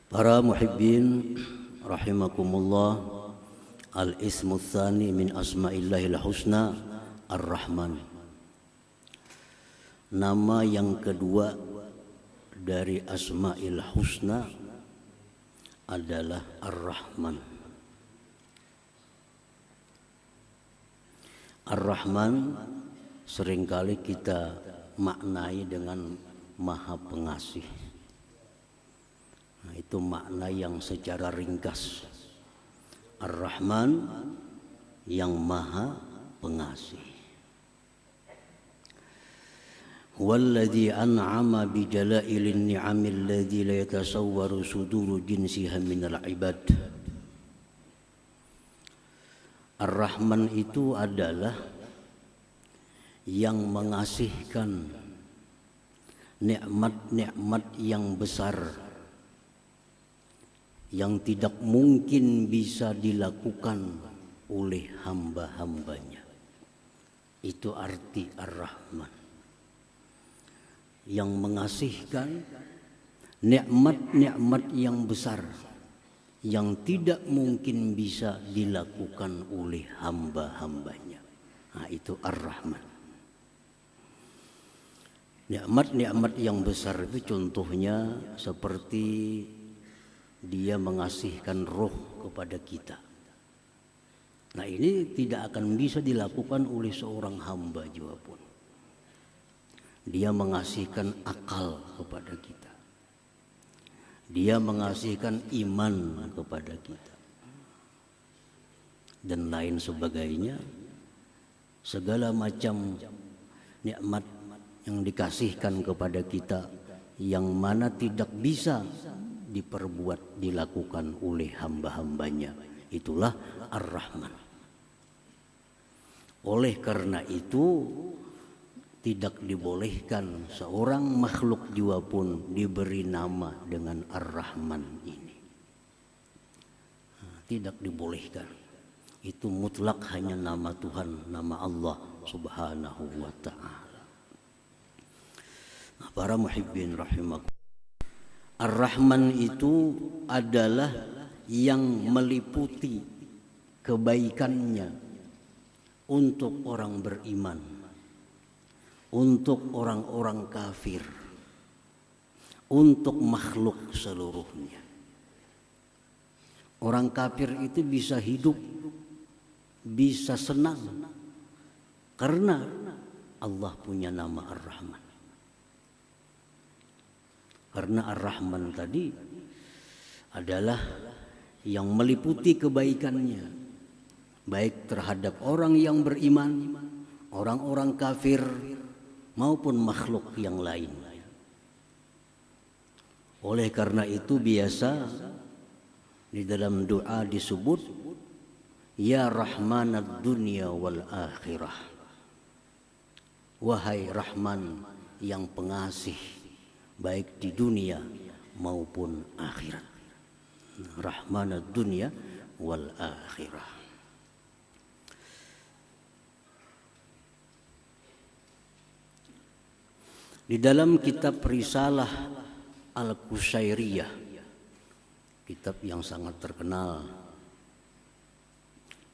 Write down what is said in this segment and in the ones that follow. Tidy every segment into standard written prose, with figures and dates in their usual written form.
Para muhibbin rahimakumullah, al-ismu tsani min asma'illahil husna ar-Rahman. Nama yang kedua dari asma'il husna adalah ar-Rahman. Ar-Rahman seringkali kita maknai dengan Maha Pengasih. Nah, itu makna yang secara ringkas. Ar-Rahman yang Maha Pengasih. Walladzi an'ama bi jala'ilin ni'amil ladzi la yatasawwaru suduru jinsiha minal ibad. Ar-Rahman itu adalah yang mengasihkan nikmat-nikmat yang besar yang tidak mungkin bisa dilakukan oleh hamba-hambanya. Itu arti Ar-Rahman. Yang mengasihkan nikmat-nikmat yang besar yang tidak mungkin bisa dilakukan oleh hamba-hambanya. Nah, itu Ar-Rahman. Nikmat-nikmat yang besar itu contohnya seperti Dia mengasihkan roh kepada kita. Nah, ini tidak akan bisa dilakukan oleh seorang hamba juga pun. Dia mengasihkan akal kepada kita. Dia mengasihkan iman kepada kita. Dan lain sebagainya. Segala macam nikmat yang dikasihkan kepada kita yang mana tidak bisa dilakukan oleh hamba-hambanya. Itulah Ar-Rahman. Oleh karena itu tidak dibolehkan seorang makhluk jiwa pun diberi nama dengan Ar-Rahman ini. Tidak dibolehkan. Itu mutlak hanya nama Tuhan, nama Allah Subhanahu wa ta'ala. Nah, para muhibbin rahimakumullah, Ar-Rahman itu adalah yang meliputi kebaikannya untuk orang beriman, untuk orang-orang kafir, untuk makhluk seluruhnya. Orang kafir itu bisa hidup, bisa senang karena Allah punya nama Ar-Rahman. Karena Ar-Rahman tadi adalah yang meliputi kebaikannya, baik terhadap orang yang beriman, orang-orang kafir, maupun makhluk yang lain. Oleh karena itu biasa di dalam doa disebut Ya Rahmanad Dunya wal Akhirah. Wahai Rahman yang pengasih baik di dunia maupun akhirat. Rahmanad dunya wal akhirah. Di dalam kitab Risalah Al-Qusairiyah, kitab yang sangat terkenal,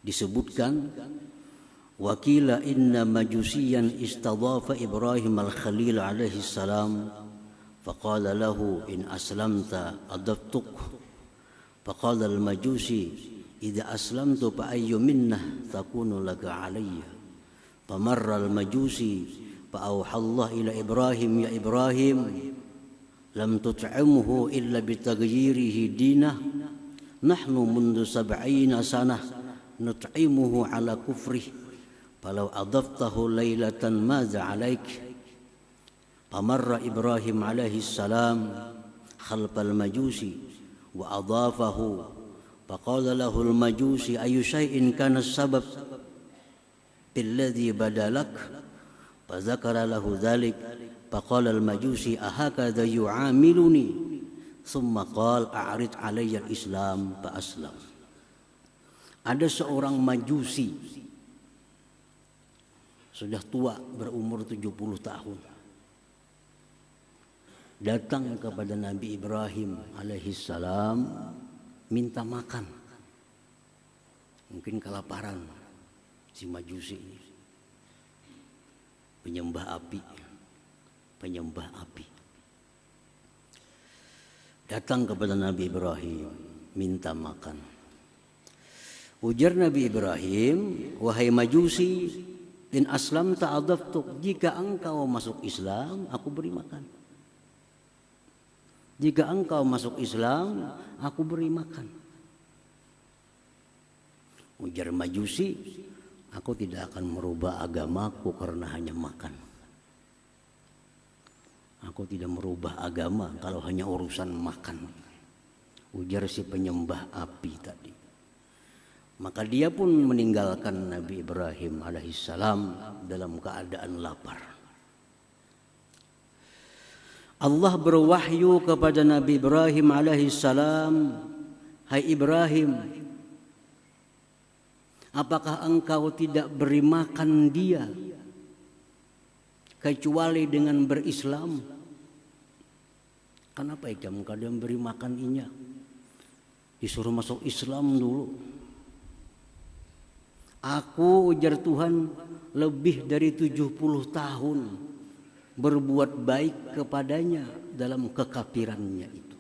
disebutkan wakila inna majusiyan istadhafa Ibrahim al-Khalil alaihi salam فقال له إن أسلمت أضفتك فقال المجوسي إذا أسلمت فأي منة تكون لك علي فمر المجوسي فأوحى الله إلى إبراهيم يا إبراهيم لم تطعمه إلا بتغييره دينه نحن منذ 70 سنة نطعمه على كفره فلو أضفته ليلة ماذا عليك فمر إبراهيم عليه السلام خلف المجوسي وأضافه فقال له المجوسي أي شيء كان السبب الذي بدا لك فذكر له ذلك فقال المجوسي أهكذا يعاملني ثم قال أعرض علي الإسلام فأسلم. Ada seorang majusi sudah tua berumur 70 tahun. datang kepada Nabi Ibrahim alaihissalam minta makan. Mungkin kelaparan si Majusi ini. Penyembah api. Datang kepada Nabi Ibrahim minta makan. Ujar Nabi Ibrahim, wahai Majusi, in aslam ta'adaftuk, jika engkau masuk Islam, aku beri makan. Jika engkau masuk Islam, aku beri makan. Ujar Majusi, aku tidak akan merubah agamaku karena hanya makan. Aku tidak merubah agama kalau hanya urusan makan. Ujar si penyembah api tadi. Maka dia pun meninggalkan Nabi Ibrahim alaihissalam dalam keadaan lapar. Allah berwahyu kepada Nabi Ibrahim alaihissalam, hai Ibrahim, apakah engkau tidak beri makan dia kecuali dengan berislam? Kenapa kamu kadang beri makan inya? Disuruh masuk Islam dulu. Aku, ujar Tuhan, lebih dari 70 tahun berbuat baik kepadanya dalam kekafirannya itu.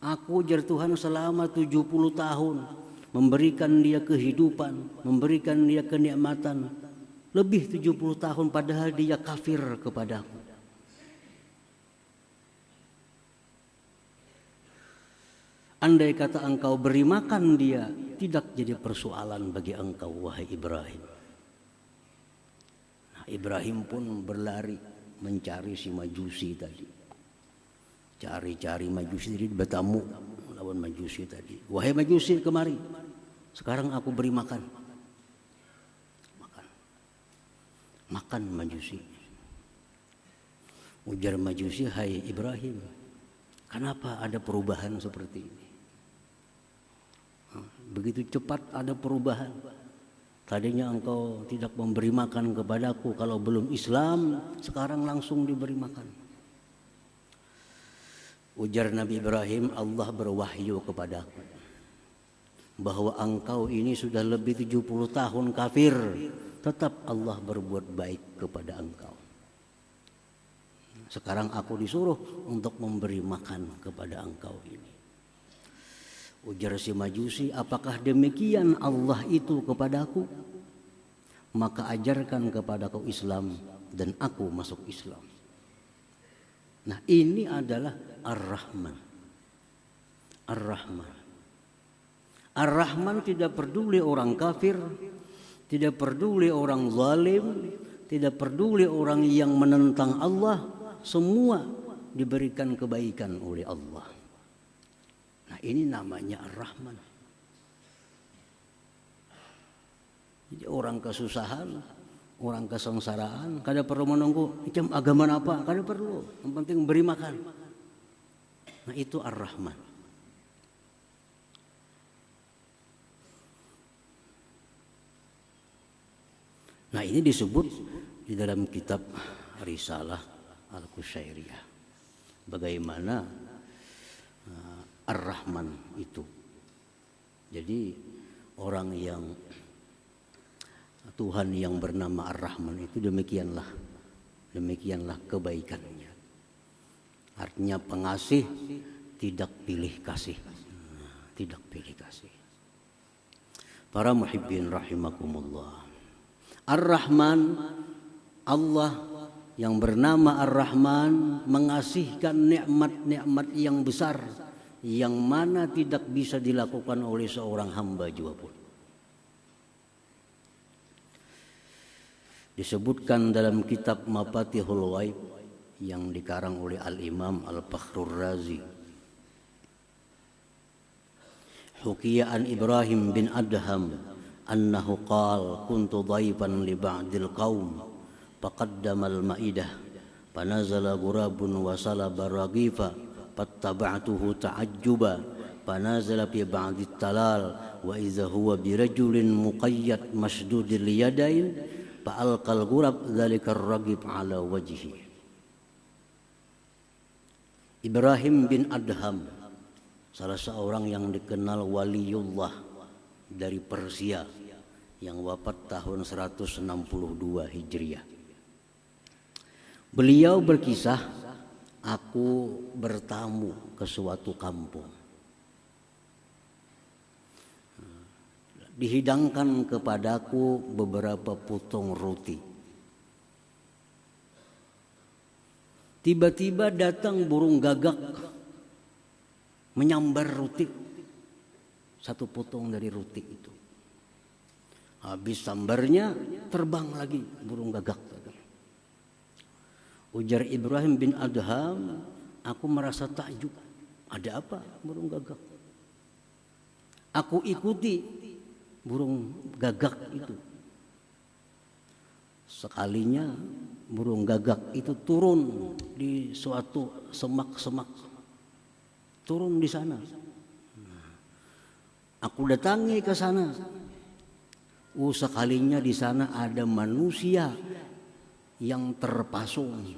Aku, ujar Tuhan, selama 70 tahun memberikan dia kehidupan, memberikan dia kenikmatan. Lebih 70 tahun padahal dia kafir kepadaku. Andai kata engkau beri makan dia, tidak jadi persoalan bagi engkau, wahai Ibrahim. Nah, Ibrahim pun berlari mencari si Majusi tadi. Cari-cari Majusi tadi, bertamu lawan Majusi tadi. Wahai Majusi, kemari. Sekarang aku beri makan. Makan Majusi. Ujar Majusi, hai Ibrahim, kenapa ada perubahan seperti ini? Begitu cepat ada perubahan. Tadinya engkau tidak memberi makan kepadaku kalau belum Islam, sekarang langsung diberi makan. Ujar Nabi Ibrahim, Allah berwahyu kepadaku bahwa engkau ini sudah lebih 70 tahun kafir, tetap Allah berbuat baik kepada engkau. Sekarang aku disuruh untuk memberi makan kepada engkau ini. Ujar si Majusi, apakah demikian Allah itu kepadaku? Maka ajarkan kepadaku Islam dan aku masuk Islam. Nah, ini adalah Ar-Rahman. Ar-Rahman. Ar-Rahman tidak peduli orang kafir, tidak peduli orang zalim, tidak peduli orang yang menentang Allah, semua diberikan kebaikan oleh Allah. Nah, ini namanya Ar-Rahman. Jadi orang kesusahan, orang kesengsaraan, kada perlu menunggu macam agama apa, kada perlu. Yang penting beri makan. Nah, itu Ar-Rahman. Nah, ini disebut di dalam kitab Risalah Al-Qushairiyah. Bagaimana Ar-Rahman itu. Jadi orang yang Tuhan yang bernama Ar-Rahman itu demikianlah kebaikannya. Artinya pengasih, tidak pilih kasih. Tidak pilih kasih. Para muhibbin rahimakumullah. Ar-Rahman, Allah yang bernama Ar-Rahman mengasihkan nikmat-nikmat yang besar yang mana tidak bisa dilakukan oleh seorang hamba juga pun. Disebutkan dalam kitab Mafatihul Ghaib yang dikarang oleh Al-Imam Al-Fakhrur Razi. Hukiya an Ibrahim bin Adham annahu qala kuntu dhaifan li ba'dil qaum faqaddama al-ma'idah fanazala ghurabun wa salaba raghifa fattaba'tuhu ta'ajjuba fanazala fi ba'di talal wa idza huwa birajulin muqayyad masdudil yadain fa'alqal ghurab dzalikar ragib ala wajhi. Ibrahim bin Adham, salah seorang yang dikenal waliullah dari Persia yang wafat tahun 162 Hijriah. Beliau berkisah, aku bertamu ke suatu kampung. Dihidangkan kepadaku beberapa potong roti. Tiba-tiba datang burung gagak menyambar roti, satu potong dari roti itu. Habis sambarnya terbang lagi burung gagak. Ujar Ibrahim bin Adham, aku merasa takjub. Ada apa burung gagak? Aku ikuti burung gagak itu. Sekalinya burung gagak itu turun di suatu semak-semak, turun di sana. Aku datangi ke sana. Sekalinya di sana ada manusia yang terpasung,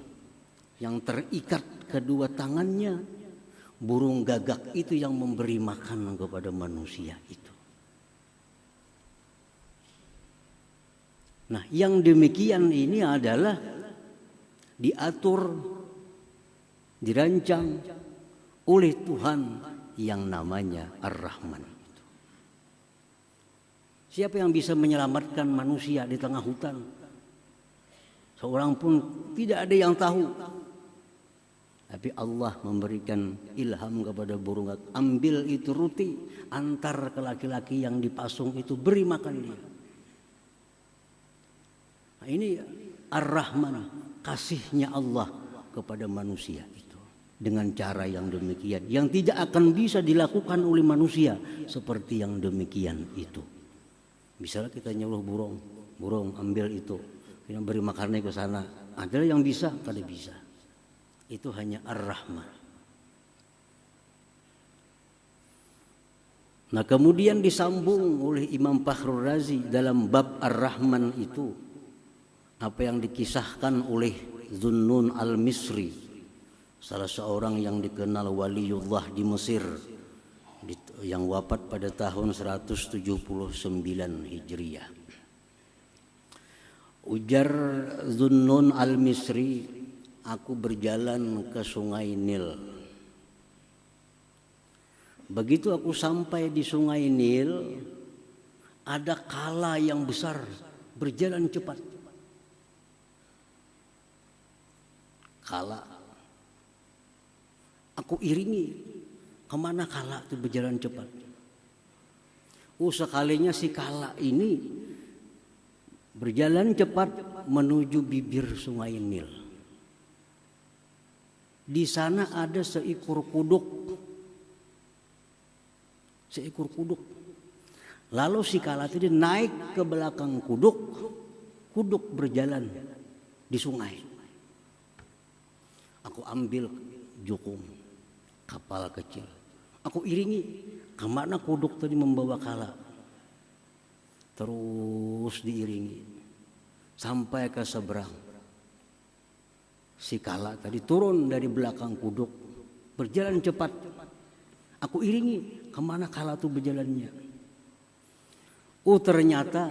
yang terikat kedua tangannya. Burung gagak itu yang memberi makan kepada manusia itu. Nah, yang demikian ini adalah diatur, dirancang oleh Tuhan yang namanya Ar-Rahman. Siapa yang bisa menyelamatkan manusia di tengah hutan? Seorang pun tidak ada yang tahu. Tapi Allah memberikan ilham kepada burung gagak, ambil itu roti, antar ke laki-laki yang dipasung itu, beri makan dia. Nah, ini Ar-Rahman, kasihnya Allah kepada manusia itu dengan cara yang demikian, yang tidak akan bisa dilakukan oleh manusia seperti yang demikian itu. Misalnya kita nyuruh burung ambil itu, kita beri makannya ke sana, ada yang bisa, kada bisa. Itu hanya Ar-Rahman. Nah, kemudian disambung oleh Imam Fakhrul Razi dalam bab Ar-Rahman itu apa yang dikisahkan oleh Zunnun al-Misri, salah seorang yang dikenal waliullah di Mesir, yang wafat pada tahun 179 Hijriah. Ujar Zunnun al-Misri, aku berjalan ke sungai Nil. Begitu aku sampai di sungai Nil, ada kala yang besar berjalan cepat. Kala, aku iringi, kemana kala itu berjalan cepat. Sekalinya si kala ini berjalan cepat menuju bibir sungai Nil. Di sana ada seekor kuduk. Lalu si kala itu naik ke belakang kuduk. Kuduk berjalan di sungai. Aku ambil jukung kapal kecil. Aku iringi kemana kuduk tadi membawa kala. Terus diiringi sampai ke seberang. Si kala tadi turun dari belakang kuduk, berjalan cepat. Aku iringi kemana kala itu berjalannya. Ternyata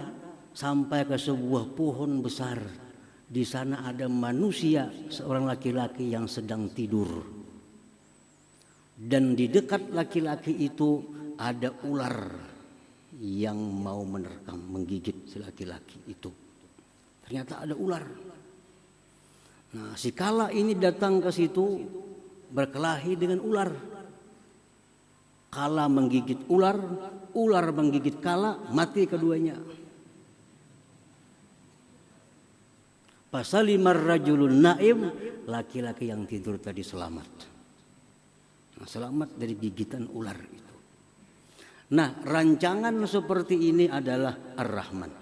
sampai ke sebuah pohon besar. Di sana ada manusia, seorang laki-laki yang sedang tidur. Dan di dekat laki-laki itu ada ular yang mau menerkam, menggigit si laki-laki itu. Ternyata ada ular. Nah, si kala ini datang ke situ berkelahi dengan ular. Kala menggigit ular, ular menggigit kala, mati keduanya. Fasalimar rajulun naim, laki-laki yang tidur tadi selamat. Nah, selamat dari gigitan ular itu. Nah, rancangan seperti ini adalah Ar-Rahman.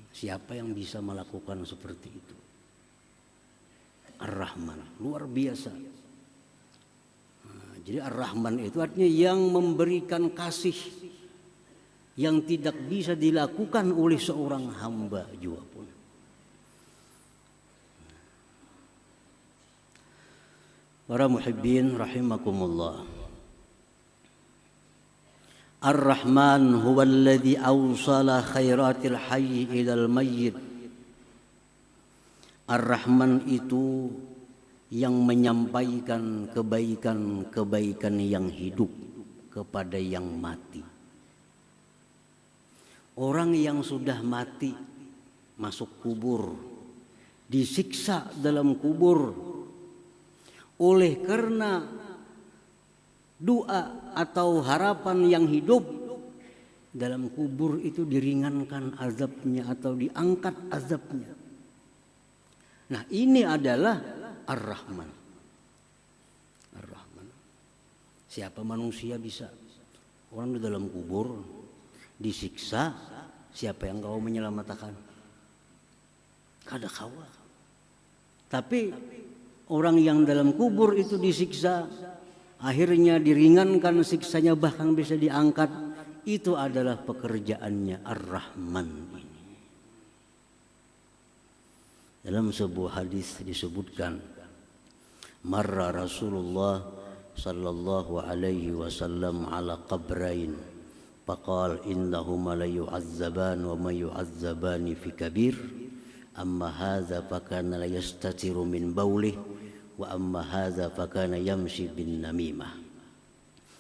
Siapa yang bisa melakukan seperti itu? Ar-Rahman, luar biasa. Nah, jadi Ar-Rahman itu artinya yang memberikan kasih yang tidak bisa dilakukan oleh seorang hamba juga pun. Para muhibbin rahimakumullah. Ar-Rahman huwa alladhi awsala khairatil hayy ilal mayyit. Ar-Rahman itu yang menyampaikan kebaikan-kebaikan yang hidup kepada yang mati. Orang yang sudah mati masuk kubur, disiksa dalam kubur, oleh karena doa atau harapan yang hidup dalam kubur itu diringankan azabnya atau diangkat azabnya. Nah, ini adalah Ar-Rahman. Ar-Rahman. Siapa manusia bisa? Orang di dalam kubur disiksa, siapa yang kau menyelamatkan? Kada kawa. Tapi orang yang dalam kubur itu disiksa, akhirnya diringankan siksanya, bahkan bisa diangkat. Itu adalah pekerjaannya Ar-Rahman ini. Dalam sebuah hadis disebutkan, marra Rasulullah sallallahu alaihi wasallam ala qabrain faqal innahuma la yu'azzaban wa ma yu'azzabani fi kabir amma hadza fakana la yastatiru min bawlih wa amma hadza fakana yamshi bin namimah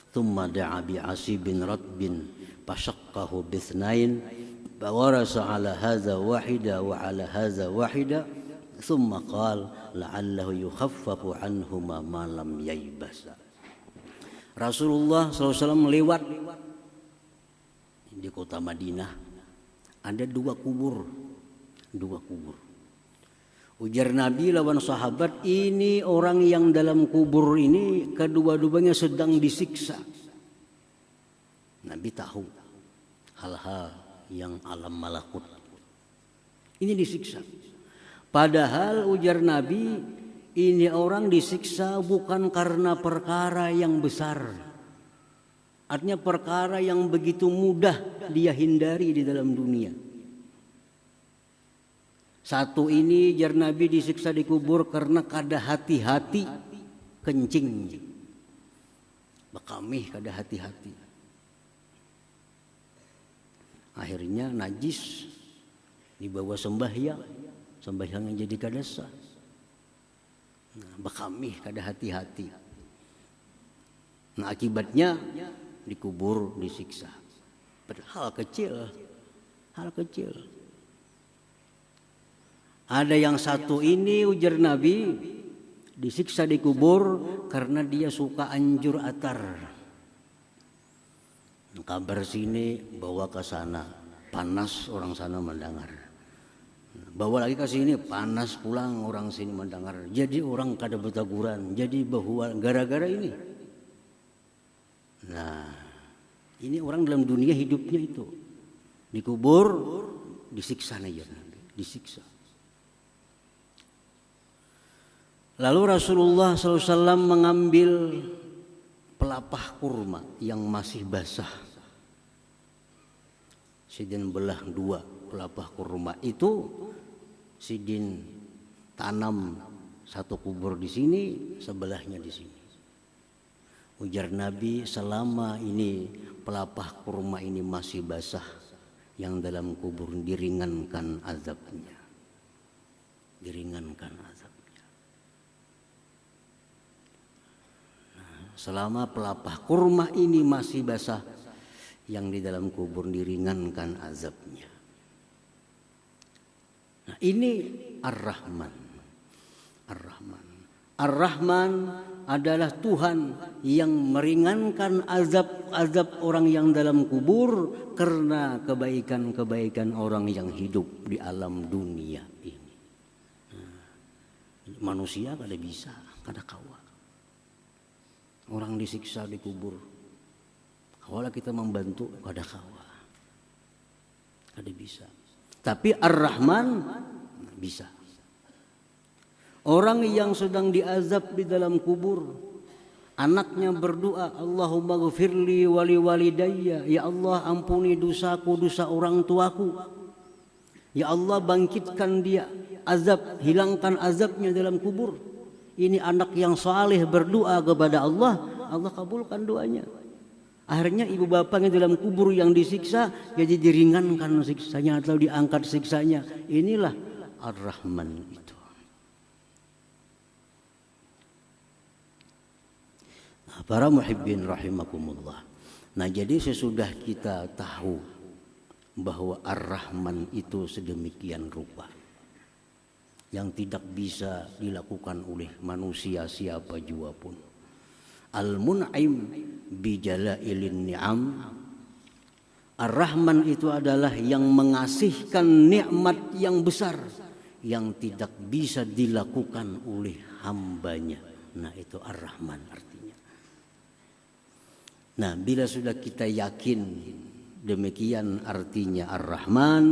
thumma da'a bi asibin ratbin fashaqqahu bithnain fawarasa ala hadza wahida wa ala hadza wahida thumma qala la'allahu yukhaffafu anhuma ma lam yaybasa. Rasulullah SAW lewat di kota Madinah, ada dua kubur. Ujar Nabi lawan sahabat, ini orang yang dalam kubur ini kedua-duanya sedang disiksa. Nabi tahu hal-hal yang alam malakut. Ini disiksa. Padahal ujar Nabi, ini orang disiksa bukan karena perkara yang besar. Artinya perkara yang begitu mudah dia hindari di dalam dunia. Satu ini ujar Nabi disiksa di kubur karena kada hati-hati kencing. Bakamih kada hati-hati. Akhirnya najis dibawa sembahyang yang jadi kada sah. Nah, bakamih kada hati-hati. Nah, akibatnya dikubur, disiksa. Hal kecil. Ada yang satu ini ujar Nabi disiksa di kubur karena dia suka anjur atar. Kabar sini bawa ke sana, panas orang sana mendengar. Bawa lagi ke sini, panas pulang orang sini mendengar. Jadi orang kada bertaguran, jadi bahwa gara-gara ini. Nah, ini orang dalam dunia hidupnya itu dikubur, disiksa aja, disiksa. Lalu Rasulullah SAW mengambil pelapah kurma yang masih basah. Sidin belah dua pelapah kurma itu, sidin tanam satu kubur di sini, sebelahnya di sini. Ujar Nabi, selama ini pelapah kurma ini masih basah, yang dalam kubur diringankan azabnya. Diringankan azabnya. Nah, selama pelapah kurma ini masih basah, yang di dalam kubur diringankan azabnya. Nah, ini Ar-Rahman. Ar-Rahman. Ar-Rahman adalah Tuhan yang meringankan azab orang yang dalam kubur karena kebaikan-kebaikan orang yang hidup di alam dunia ini. Nah, manusia kada bisa, kada kawa. Orang disiksa di kubur, kawala kita membantu, kada kawa, kada bisa. Tapi Ar-Rahman bisa. Orang yang sedang diazab di dalam kubur, anaknya berdoa, Allahumma ghfirli wali walidayya, ya Allah ampuni dosaku, dosa orang tuaku. Ya Allah bangkitkan dia, azab, hilangkan azabnya dalam kubur. ini anak yang saleh berdoa kepada Allah, Allah kabulkan doanya. Akhirnya ibu bapaknya dalam kubur yang disiksa jadi diringankan siksanya atau diangkat siksanya. Inilah Ar-Rahman itu. Nah, para muhibbin rahimakumullah. Nah, jadi sesudah kita tahu bahwa Ar-Rahman itu sedemikian rupa yang tidak bisa dilakukan oleh manusia siapa jua pun. Al-Mun'im bijalailin ni'am. Ar-Rahman itu adalah yang mengasihkan nikmat yang besar yang tidak bisa dilakukan oleh hambanya. Nah, itu Ar-Rahman artinya. Nah, bila sudah kita yakin demikian artinya Ar-Rahman,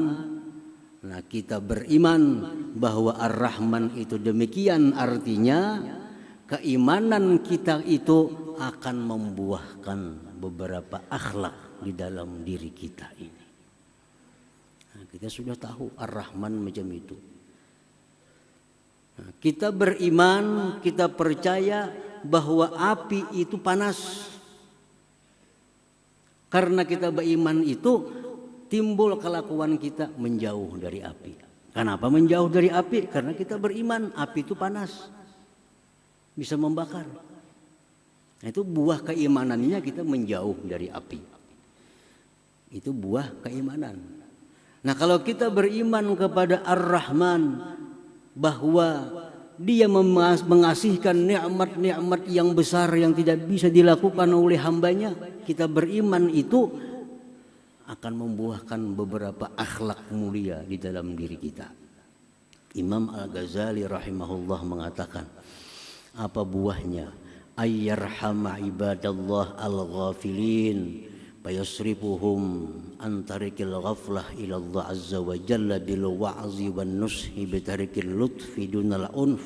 nah kita beriman bahwa Ar-Rahman itu demikian artinya, keimanan kita itu akan membuahkan beberapa akhlak di dalam diri kita ini. Nah, kita sudah tahu Ar-Rahman macam itu. Nah, kita beriman, kita percaya bahwa api itu panas. Karena kita beriman itu timbul kelakuan kita menjauh dari api. Kenapa menjauh dari api? Karena kita beriman api itu panas, bisa membakar. Nah, itu buah keimanannya kita menjauh dari api. Itu buah keimanan. Nah, kalau kita beriman kepada Ar-Rahman bahwa Dia mengasihkan nikmat-nikmat yang besar yang tidak bisa dilakukan oleh hambanya, kita beriman itu akan membuahkan beberapa akhlak mulia di dalam diri kita. Imam Al-Ghazali rahimahullah mengatakan, apa buahnya? Ayyarhama ibadallah al-ghafilin fayasrifuhum an tarikil ghaflah ila Allah azza wa jalla bil wa'zi wan nushi bi tarikil lutfi dunal unf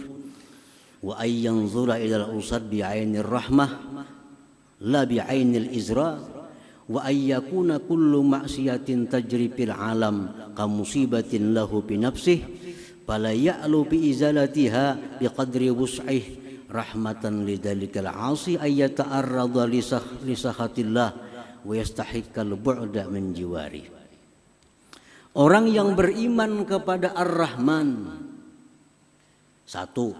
wa ay yanzura ila al-usad bi 'ainir rahmah la bi 'ainil izra wa ay yakuna kullu ma'siyatin tajri fil alam ka musibatin lahu bi nafsihi fala ya'lu bi izalatiha bi qadri wus'ihi rahmatan lidzalikal 'asi ay yata'arrada li sakhatillah wa yastahiqqal bu'da min jiwari. Orang yang beriman kepada Ar-Rahman, satu,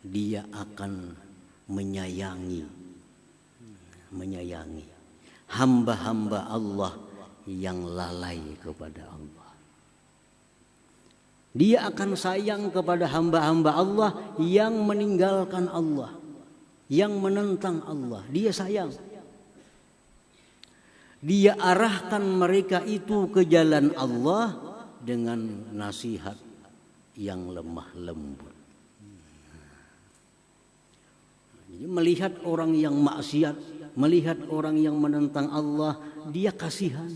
dia akan menyayangi hamba-hamba Allah yang lalai kepada Allah. Dia akan sayang kepada hamba-hamba Allah yang meninggalkan Allah, yang menentang Allah. Dia sayang. Dia arahkan mereka itu ke jalan Allah dengan nasihat yang lemah lembut. Jadi melihat orang yang maksiat, melihat orang yang menentang Allah, dia kasihan,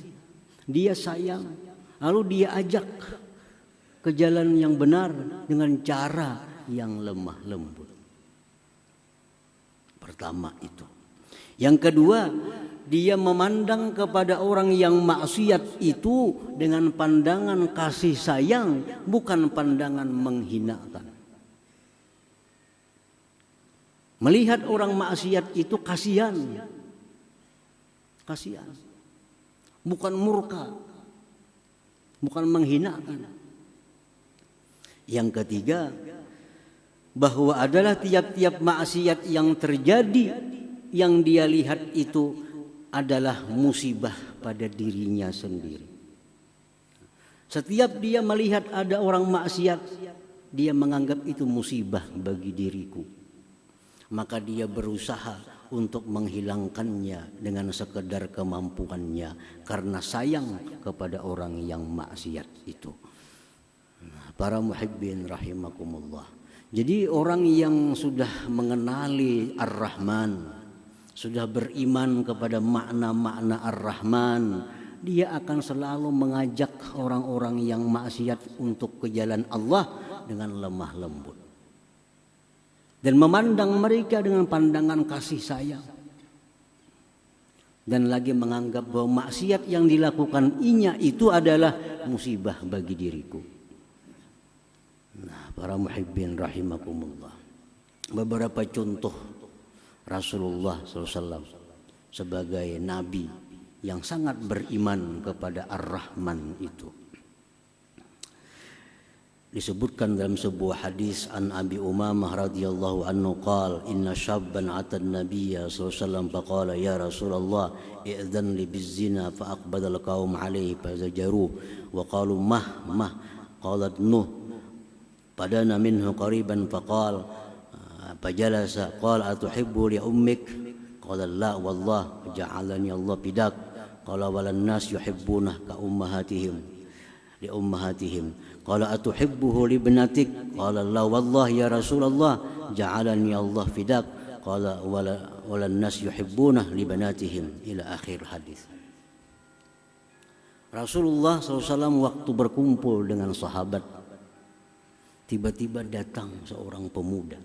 dia sayang, lalu dia ajak ke jalan yang benar dengan cara yang lemah lembut. Pertama itu. Yang kedua, dia memandang kepada orang yang maksiat itu dengan pandangan kasih sayang, bukan pandangan menghinakan. Melihat orang maksiat itu kasihan, bukan murka, bukan menghinakan. Yang ketiga, bahwa adalah tiap-tiap maksiat yang terjadi, yang dia lihat itu adalah musibah pada dirinya sendiri. Setiap dia melihat ada orang maksiat, dia menganggap itu musibah bagi diriku. Maka dia berusaha untuk menghilangkannya dengan sekedar kemampuannya karena sayang kepada orang yang maksiat itu. Para muhibbin rahimakumullah. Jadi orang yang sudah mengenali Ar-Rahman, sudah beriman kepada makna-makna Ar-Rahman, dia akan selalu mengajak orang-orang yang maksiat untuk ke jalan Allah dengan lemah lembut dan memandang mereka dengan pandangan kasih sayang, dan lagi menganggap bahwa maksiat yang dilakukan inya itu adalah musibah bagi diriku. Nah, para muhibbin rahimakumullah. beberapa contoh Rasulullah SAW sebagai nabi yang sangat beriman kepada Ar-Rahman itu. Disebutkan dalam sebuah hadis an Abi Umamah radhiyallahu anhu qala inna syabban ata an-nabiyya sallallahu alaihi wasallam faqala ya Rasulullah i'dhan li bizina fa aqbala al-qaum alayhi fazajaru wa qalu mah qalat nuh padana minhu qariban faqala fajalasa qala atuhibbu li ummik qala la wallah ja'alani Allah bidak qala walan nas yuhibbuna ka ummahatihim li ummahatihim qala atuhibbuhu li ibnatik qala la wallah ya Rasulullah ja'alani Allah fidak qala walan nas yuhibbuna li banatihim ila akhir hadis. Rasulullah SAW waktu berkumpul dengan sahabat, tiba-tiba datang seorang pemuda.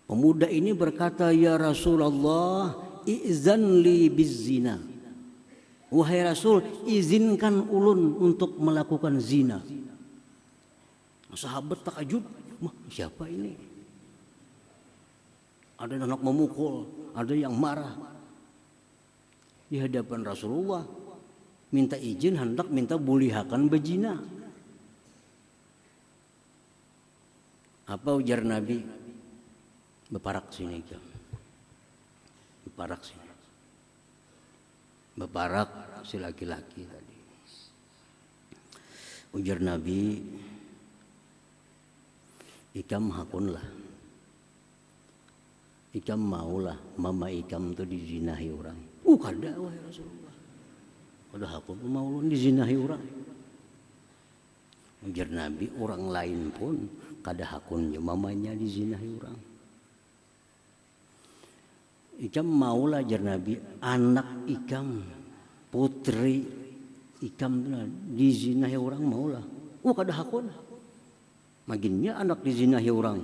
Pemuda ini berkata, ya Rasulullah izan li bizzina. Wahai Rasul, izinkan ulun untuk melakukan zina. Sahabat takjub, siapa ini? Ada yang hendak memukul, ada yang marah. Di hadapan Rasulullah, minta izin hendak minta bulihakan bezina. Apa ujar Nabi? Beparak sini kan. Beparak sini. Beparak si laki-laki tadi. Ujar Nabi, ikam hakunlah. Ikam maulah mama ikam tu dizinahi orang. Kada wahai Rasulullah. Kada hakun mau ulun dizinahi orang. Ujar Nabi, orang lain pun kada hakunnya mamanya dizinahi orang. Ikam maulah jar Nabi anak ikam putri ikam dizinahi orang maulah. Kada hakun. Maginnya anak dizinahi orang.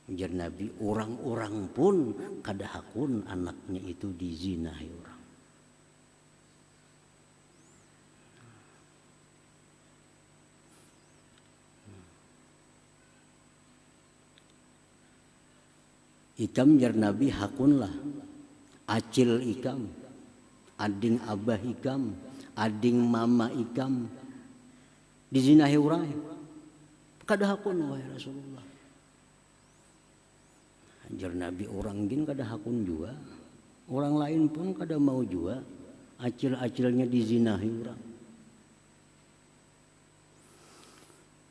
Ujar Nabi, orang-orang pun kada hakun anaknya itu dizinahi orang. Ikam jar Nabi hakunlah acil ikam, ading abah ikam, ading mama ikam dizinahi orang. Kada hakun wahai Rasulullah. Jar Nabi, orang gin kada hakun juga, orang lain pun kada mau juga acil-acilnya dizinahi orang.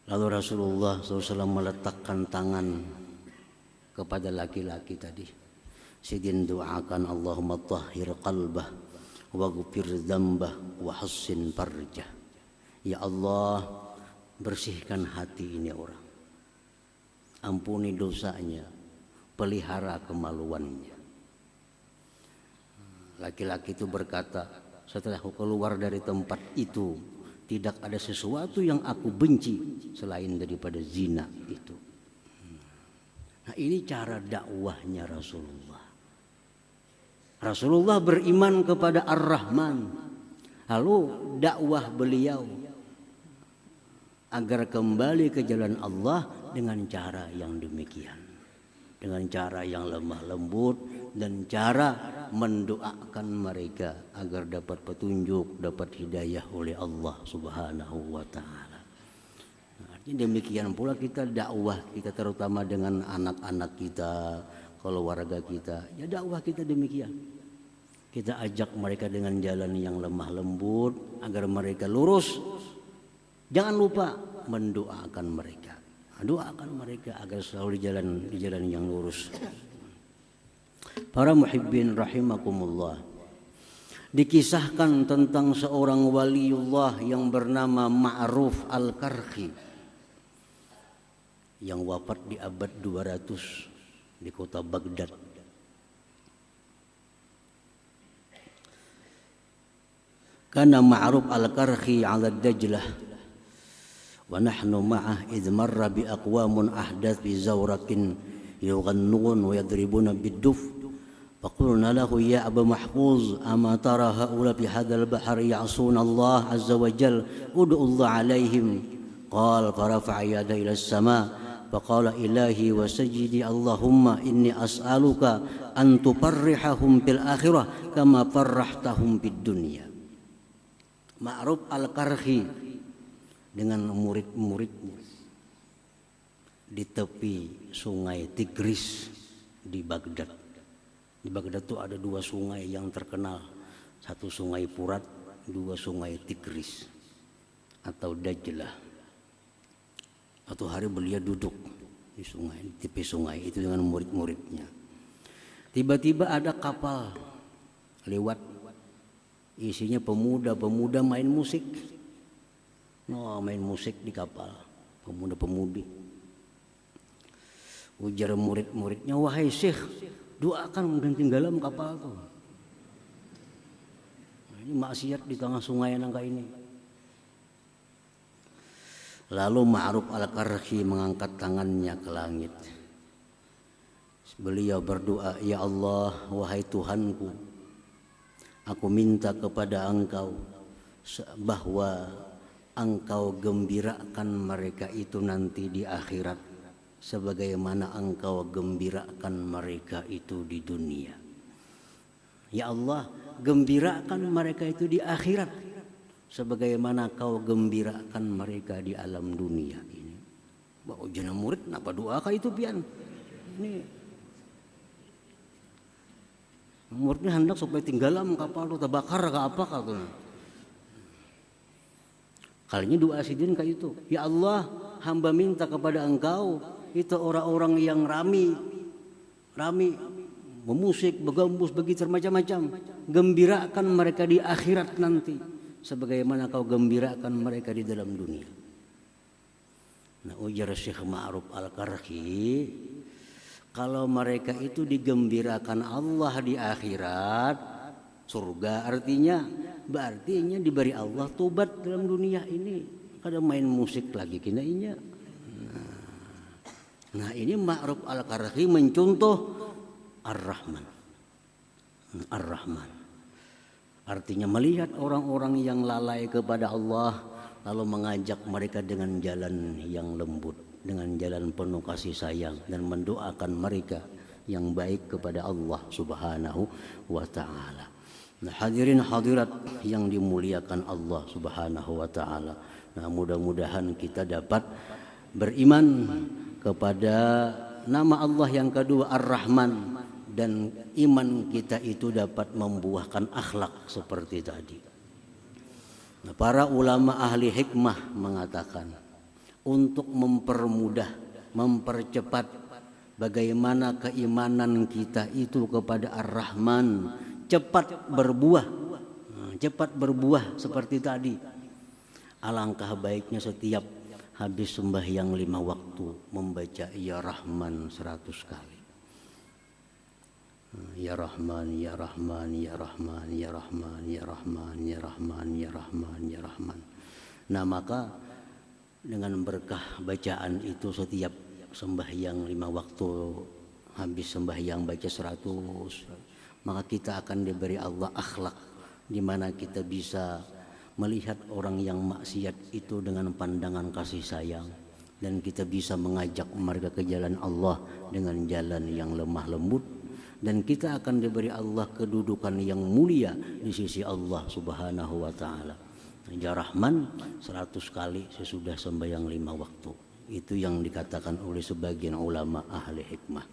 Lalu Rasulullah SAW meletakkan tangan kepada laki-laki tadi. Sidin doakan Allahumma tahhir qalbah waghfir dzambah wa hassin farjah. Ya Allah, bersihkan hati ini orang. Ampuni dosanya, pelihara kemaluannya. Laki-laki itu berkata, setelah aku keluar dari tempat itu, tidak ada sesuatu yang aku benci selain daripada zina itu. Nah, ini cara dakwahnya Rasulullah. Rasulullah beriman kepada Ar-Rahman. Lalu dakwah beliau agar kembali ke jalan Allah dengan cara yang demikian. Dengan cara yang lemah lembut dan cara mendoakan mereka agar dapat petunjuk, dapat hidayah oleh Allah Subhanahu wa taala. Demikian pula kita dakwah kita terutama dengan anak-anak kita, keluarga kita. Ya dakwah kita demikian. Kita ajak mereka dengan jalan yang lemah lembut agar mereka lurus. Jangan lupa mendoakan mereka. Doakan mereka agar selalu di jalan yang lurus. Para muhibbin rahimakumullah. Dikisahkan tentang seorang waliullah yang bernama Ma'ruf Al-Karhi yang wafat di abad 200 di kota Baghdad. Kana Ma'ruf Al-Karhi 'ala Dajlah wa nahnu ma'ah idh marra bi aqwamun ahdath bi zawrakin yughannun wa yadribuna bid-duf faqulna lahu ya Aba Mahfuz ama tara haula fi hadzal bahr ya'suna Allah azza wa jalla ud'u Allah 'alaihim qala farafa'a yadayhi ila as-sama' faqala ilahi wa sajidi Allahumma inni as'aluka an tuparrihahum fil akhirah kama farrahtahum fid dunya. Ma'ruf al-Karhi dengan murid-muridnya di tepi sungai Tigris di Baghdad. Di Baghdad itu ada 2 sungai yang terkenal, satu sungai Furat, 2 sungai Tigris atau Dajlah. Suatu hari beliau duduk di sungai, di tepi sungai itu dengan murid-muridnya. Tiba-tiba ada kapal lewat, isinya pemuda-pemuda main musik. Main musik di kapal, pemuda-pemudi. Ujar murid-muridnya, wahai Syekh, doakan dan tenggelam kapal itu. Ini maksiat di tengah sungai nangka ini. Lalu Ma'ruf al-Karhi mengangkat tangannya ke langit. Beliau berdoa, ya Allah, wahai Tuhanku, aku minta kepada Engkau bahwa Engkau gembirakan mereka itu nanti di akhirat, sebagaimana Engkau gembirakan mereka itu di dunia. Ya Allah, gembirakan mereka itu di akhirat, sebagaimana Kau gembirakan mereka di alam dunia ini. Bawa jenah murid, kenapa doa kah itu pian? Ini muridnya hendak supaya tinggalam kapal itu terbakar ke apa kata. Kalinya doa sidin kayak itu. Ya Allah, hamba minta kepada Engkau itu orang-orang yang rami memusik, begambus, begitu macam-macam, gembirakan mereka di akhirat nanti sebagaimana Kau gembirakan mereka di dalam dunia. Nah, ujar Syekh Ma'ruf al-Karhi, kalau mereka itu digembirakan Allah di akhirat, surga artinya, berarti diberi Allah tobat dalam dunia ini. Kada main musik lagi kina inya. Nah, ini Ma'ruf al-Karhi mencontoh Ar-Rahman. Ar-Rahman artinya melihat orang-orang yang lalai kepada Allah, lalu mengajak mereka dengan jalan yang lembut, dengan jalan penuh kasih sayang, dan mendoakan mereka yang baik kepada Allah Subhanahu wa ta'ala. Nah, hadirin hadirat yang dimuliakan Allah Subhanahu wa ta'ala. Nah, mudah-mudahan kita dapat beriman kepada nama Allah yang kedua Ar-Rahman, dan iman kita itu dapat membuahkan akhlak seperti tadi. Nah, para ulama ahli hikmah mengatakan untuk mempermudah, mempercepat bagaimana keimanan kita itu kepada Ar-Rahman cepat berbuah seperti tadi. Alangkah baiknya setiap habis sembahyang 5 waktu membaca Ya Rahman 100 kali. Ya Rahman, Ya Rahman, Ya Rahman, Ya Rahman, Ya Rahman, Ya Rahman, Ya Rahman, Ya Rahman. Nah, maka dengan berkah bacaan itu setiap sembahyang 5 waktu habis sembahyang baca 100, maka kita akan diberi Allah akhlak di mana kita bisa melihat orang yang maksiat itu dengan pandangan kasih sayang, dan kita bisa mengajak mereka ke jalan Allah dengan jalan yang lemah lembut, dan kita akan diberi Allah kedudukan yang mulia di sisi Allah Subhanahu wa ta'ala. Ya Rahman 100 kali sesudah sembahyang 5 waktu. Itu yang dikatakan oleh sebagian ulama ahli hikmah.